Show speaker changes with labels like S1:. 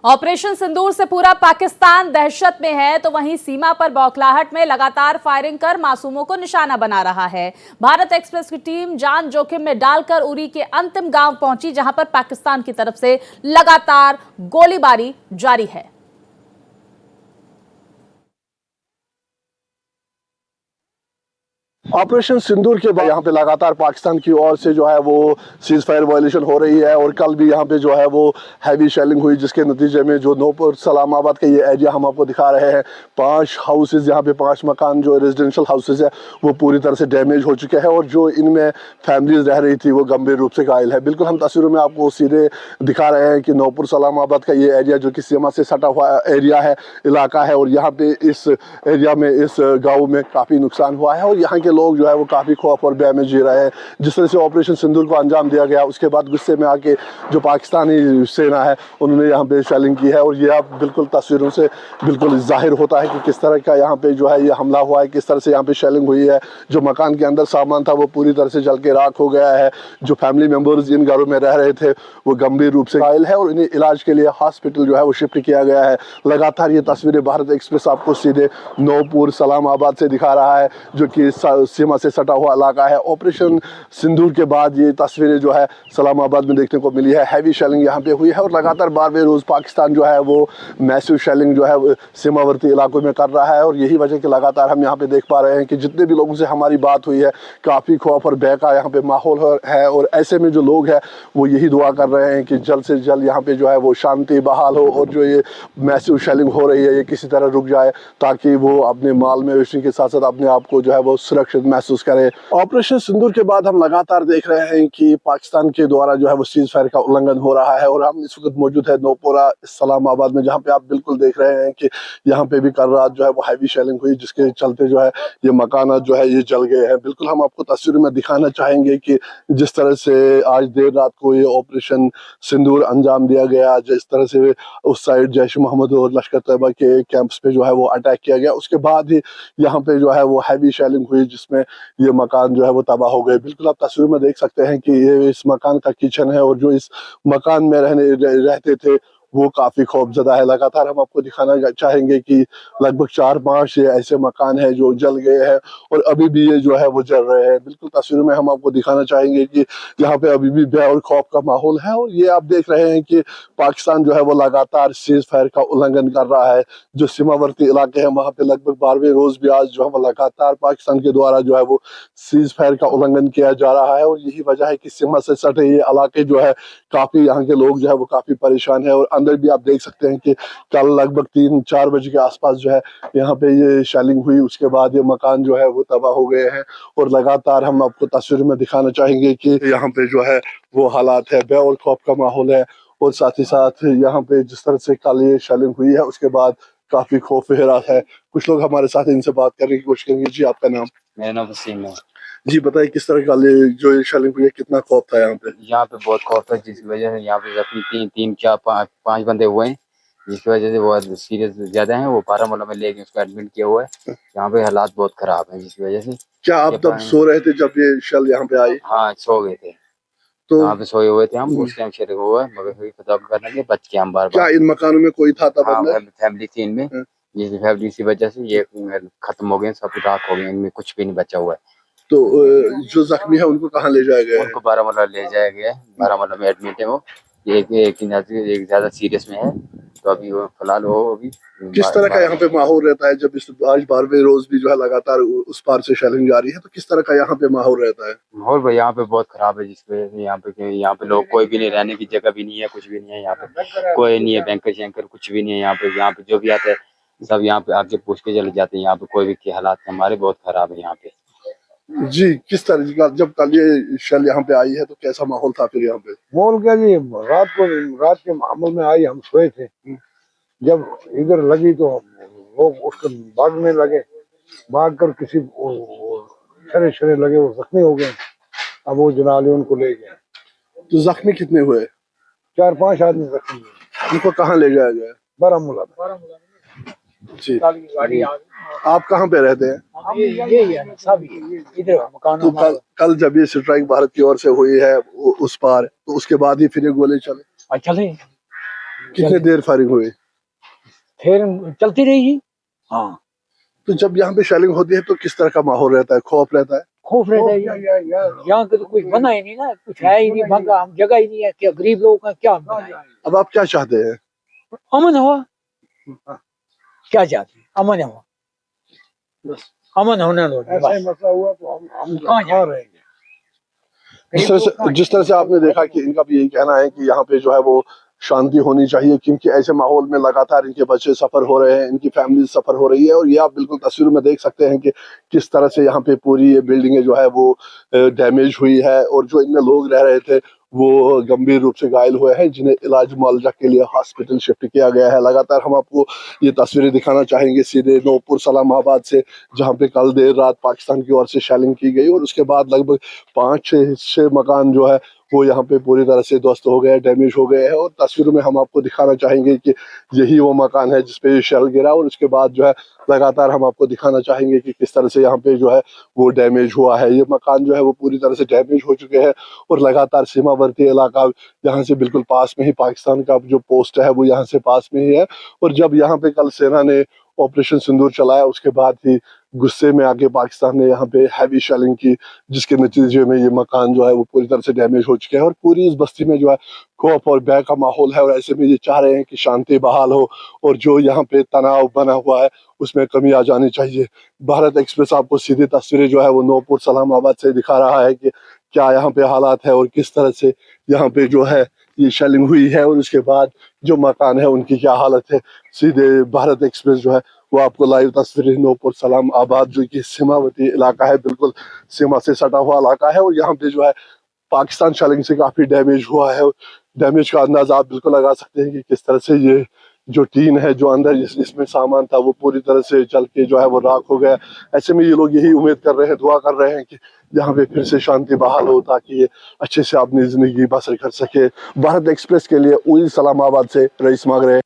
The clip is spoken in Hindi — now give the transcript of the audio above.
S1: ऑपरेशन सिंदूर से पूरा पाकिस्तान दहशत में है, तो वहीं सीमा पर बौखलाहट में लगातार फायरिंग कर मासूमों को निशाना बना रहा है। भारत एक्सप्रेस की टीम जान जोखिम में डालकर उरी के अंतिम गांव पहुंची, जहां पर पाकिस्तान की तरफ से लगातार गोलीबारी जारी है।
S2: ऑपरेशन सिंदूर के बाद यहाँ पे लगातार पाकिस्तान की ओर से जो है वो सीज फायर वायलेशन हो रही है और कल भी यहाँ पे जो है वो हैवी शेलिंग हुई, जिसके नतीजे में जो नूपुर सलामाबाद का ये एरिया हम आपको दिखा रहे हैं, 5 हाउसेज यहाँ पे 5 मकान जो रेजिडेंशियल हाउसेज है वो पूरी तरह से डैमेज हो चुके हैं और जो इनमें फैमिलीज रह रही थी वो गंभीर रूप से घायल है। बिल्कुल हम तस्वीरों में आपको सीधे दिखा रहे हैं कि नूपुर सलामाबाद का ये एरिया जो कि सीमा से सटा हुआ एरिया है, इलाका है, और यहाँ पे इस एरिया में इस गाँव में काफ़ी नुकसान हुआ है और यहाँ के लोग जो है वो काफ़ी खौफ और भय में जी रहे हैं। जिस तरह से ऑपरेशन सिंदूर को अंजाम दिया गया, उसके बाद गुस्से में आके जो पाकिस्तानी सेना है उन्होंने यहाँ पे शेलिंग की है और ये आप बिल्कुल तस्वीरों से बिल्कुल जाहिर होता है कि किस तरह का यहाँ पे जो है ये हमला हुआ है, किस तरह से यहाँ पे शेलिंग हुई है। जो मकान के अंदर सामान था वो पूरी तरह से जल के राख हो गया है। जो फैमिली मेम्बर्स इन घरों में रह रहे थे वो गंभीर रूप से घायल है और इन्हें इलाज के लिए हॉस्पिटल जो है वो शिफ्ट किया गया है। लगातार ये तस्वीरें भारत एक्सप्रेस आपको सीधे नूपुर सलामाबाद से दिखा रहा है, जो कि सीमा से सटा हुआ इलाका है। ऑपरेशन सिंदूर के बाद ये तस्वीरें जो है सलामाबाद में देखने को मिली है। हैवी शेलिंग यहाँ पे हुई है और लगातार बारहवें रोज पाकिस्तान जो है वो मैसिव शेलिंग जो है सीमावर्ती इलाकों में कर रहा है और यही वजह कि लगातार हम यहाँ पे देख पा रहे हैं कि जितने भी लोगों से हमारी बात हुई है, काफ़ी खौफ और भय का यहाँ पे माहौल है और ऐसे में जो लोग हैं वो यही दुआ कर रहे हैं कि जल्द से जल्द यहाँ पे जो है वो शांति बहाल हो और जो ये मैसिव शेलिंग हो रही है ये किसी तरह रुक जाए, ताकि वो अपने माल मवेशी के साथ साथ अपने आप को जो है वो सुरक्षित महसूस करे। ऑपरेशन सिंदूर के बाद हम लगातार देख रहे हैं कि पाकिस्तान के द्वारा जो है वो सीज फायर का उल्लंघन हो रहा है और हम इस वक्त मौजूद है नूपुरा सलामाबाद में, जहाँ पे आप बिल्कुल देख रहे हैं कि यहाँ पे भी कल रात जो है वो हैवी शेलिंग हुई, जिसके चलते जो है ये मकान जो है ये जल गए हैं। बिल्कुल हम आपको तस्वीर में दिखाना चाहेंगे कि जिस तरह से आज देर रात को ये ऑपरेशन सिंदूर अंजाम दिया गया, जिस तरह से उस साइड जैश मोहम्मद और लश्कर तैयबा के कैंप्स पे जो है वो अटैक किया गया, उसके बाद ही यहाँ पे जो है वो हैवी शेलिंग हुई, जिसमें ये मकान जो है वो तबाह हो गए। बिल्कुल आप तस्वीर में देख सकते हैं कि ये इस मकान का किचन है और जो इस मकान में रहते थे वो काफी खौफजदा है। लगातार हम आपको दिखाना चाहेंगे कि लगभग 4-5 ऐसे मकान हैं जो जल गए हैं और अभी भी ये जो है वो जल रहे हैं। बिल्कुल तस्वीर में हम आपको दिखाना चाहेंगे कि यहाँ पे अभी भी भय और खौफ का माहौल है और ये आप देख रहे हैं कि पाकिस्तान जो है वो लगातार सीज फायर का उल्लंघन कर रहा है। जो सीमावर्ती इलाके हैं वहाँ पे लगभग 12वें रोज भी आज जो है वो लगातार पाकिस्तान के द्वारा जो है वो सीज फायर का उल्लंघन किया जा रहा है और यही वजह है कि सीमा से सटे ये इलाके जो है काफी यहाँ के लोग जो है वो काफी परेशान है और अंदर भी आप देख सकते हैं कि कल लगभग 3-4 बजे के आसपास जो है यहाँ पे ये शेलिंग हुई, उसके बाद ये मकान जो है वो तबाह हो गए हैं और लगातार हम आपको तस्वीर में दिखाना चाहेंगे कि यहाँ पे जो है वो हालात है, भय और खौफ का माहौल है और साथ ही साथ यहाँ पे जिस तरह से कल ये शेलिंग हुई है उसके बाद काफी खौफ हिरास है। कुछ लोग हमारे साथ इनसे बात करने की कोशिश करेंगे। जी आपका नाम?
S3: मेरा नाम वसीम है।
S2: जी बताइए किस तरह का जो ये शेलिंग हुई है, कितना खौफ था यहाँ पे?
S3: यहाँ पे बहुत खौफ है, जिसकी वजह से यहाँ पे जख्मी 3-4-5 बंदे हुए हैं, जिसकी वजह से बहुत सीरियस ज्यादा हैं। वो बारामूला में लेके उसको एडमिट किया हुआ है। यहाँ पे हालात बहुत खराब हैं, जिसकी वजह से।
S2: क्या आप तब सो रहे थे जब ये शेल यहाँ पे आई?
S3: हाँ, सो गए थे,
S2: तो
S3: यहाँ पे सोए हुए थे हम, उस टाइम शेर हुआ है, मगर पता करने के बच के हम बार
S2: क्या
S3: बार।
S2: इन मकानों में कोई था तब?
S3: हाँ, फैमिली थी इनमें, जिस फैमिली की वजह से ये खत्म हो गए, सब राख हो गए, इनमें कुछ भी नहीं बचा हुआ है।
S2: तो जो जख्मी है उनको कहाँ ले जाया गया है?
S3: उनको बारामूला ले जाया गया है, बारामूला में एडमिट है वो। एक ज्यादा सीरियस में है, तो अभी वो फिलहाल वो अभी।
S2: किस तरह का यहाँ पे माहौल रहता है जब इस आज 12वें रोज भी जो है लगातार उस पार से शेलिंग जारी है, तो किस तरह का यहाँ पे माहौल रहता है?
S3: माहौल भाई यहाँ पे बहुत खराब है, जिसकी वजह से यहाँ पे लोग कोई भी नहीं, रहने की जगह भी नहीं है, कुछ भी नहीं है यहाँ पे, कोई नहीं है, बैंकर शैंकर कुछ भी नहीं है यहाँ पे जो भी आता है सब यहाँ पे आके पूछ के चले जाते हैं। यहाँ पे कोई भी के हालात हमारे बहुत खराब है यहाँ पे।
S2: जी किस तरह का जब कल ये शेल यहाँ पे आई है तो कैसा माहौल था फिर यहाँ पे?
S4: माहौल क्या जी, रात के मामले में आई, हम सोए थे, जब इधर लगी तो लोग उसके भागने लगे, भाग कर किसी छरे लगे, वो जख्मी हो गए। अब वो जनाले उनको ले गए।
S2: तो जख्मी कितने हुए?
S4: 4-5 आदमी जख्मी हुए।
S2: उनको कहाँ ले जाया गया?
S4: बारामूला में।
S2: जी आप कहाँ पे रहते हैं? तो कल जब ये स्ट्राइक भारत की ओर से हुई है उस पार, तो उसके बाद ही फिर ये गोले चले? कितने देर फायरिंग हुई?
S5: फिर चलती रही जी। हाँ,
S2: तो जब यहाँ पे शेलिंग होती है तो किस तरह का माहौल रहता है, खौफ रहता है?
S5: खौफ रहता है जी। यहाँ के तो कुछ बना ही नहीं ना, कुछ है ही नहीं, भंगा हम जगह ही नहीं है, क्या गरीब लोगों का क्या बनाए?
S2: अब आप क्या चाहते हैं?
S5: अमन हुआ, क्या चाहते हैं? अमन हुआ, बस अमन होना दो।
S4: ऐसा ही मसला हुआ तो हम कहाँ रहेंगे?
S2: जिस तरह से आपने देखा कि इनका भी यही कहना है कि यहाँ पे जो है वो शांति होनी चाहिए, क्योंकि ऐसे माहौल में लगातार इनके बच्चे सफर हो रहे हैं, इनकी फैमिली सफर हो रही है। और ये आप बिल्कुल तस्वीर में देख सकते हैं कि किस तरह से यहाँ पे पूरी ये बिल्डिंगें जो है वो डैमेज हुई है, और जो इनमें लोग रह रहे थे वो गंभीर रूप से घायल हुए हैं, जिन्हें इलाज मुआवजा के लिए हॉस्पिटल शिफ्ट किया गया है। लगातार हम आपको ये तस्वीरें दिखाना चाहेंगे सीधे नूपुर सलामाबाद से, जहाँ पे कल देर रात पाकिस्तान की ओर से शेलिंग की गई, और उसके बाद लगभग 5-6 मकान जो है वो यहाँ पे पूरी तरह से ध्वस्त हो गए, डैमेज हो गए हैं। और तस्वीरों में हम आपको दिखाना चाहेंगे कि यही वो मकान है जिसपे ये शेल गिरा, और उसके बाद जो है लगातार हम आपको दिखाना चाहेंगे कि किस तरह से यहाँ पे जो है वो डैमेज हुआ है। ये मकान जो है वो पूरी तरह से डैमेज हो चुके हैं, और लगातार सीमावर्ती इलाका यहाँ से बिल्कुल पास में ही पाकिस्तान का जो पोस्ट है वो यहाँ से पास में ही है। और जब यहाँ पे कल सेना ने ऑपरेशन सिंदूर चलाया, उसके बाद ही गुस्से में आके पाकिस्तान ने यहाँ पे हैवी शेलिंग की, जिसके नतीजे में ये मकान जो है वो पूरी तरह से डैमेज हो चुके हैं। और पूरी इस बस्ती में जो है खौफ और भय का माहौल है, और ऐसे में ये चाह रहे हैं कि शांति बहाल हो, और जो यहाँ पे तनाव बना हुआ है उसमें कमी आ जानी चाहिए। भारत एक्सप्रेस आपको सीधी तस्वीरें जो है वो नूपुर सलामाबाद से दिखा रहा है कि क्या यहाँ पे हालात है, और किस तरह से यहाँ पे जो है ये शेलिंग हुई है, और उसके बाद जो मकान है उनकी क्या हालत है। सीधे भारत एक्सप्रेस जो है वो आपको लाइव तस्वीरें नूपुर सलामाबाद, जो कि सीमावर्ती इलाका है, बिल्कुल सीमा से सटा हुआ इलाका है, और यहाँ पे जो है पाकिस्तान शेलिंग से काफी डैमेज हुआ है। डैमेज का अंदाजा आप बिल्कुल लगा सकते हैं कि किस तरह से ये जो टीन है, जो अंदर इसमें सामान था, वो पूरी तरह से जल के जो है वो राख हो गया। ऐसे में ये लोग यही उम्मीद कर रहे हैं, दुआ कर रहे हैं कि यहाँ पे फिर से शांति बहाल हो, ताकि ये अच्छे से अपनी जिंदगी बसर कर सके। भारत एक्सप्रेस के लिए उइल सलामाबाद से रईस मांग रहे हैं।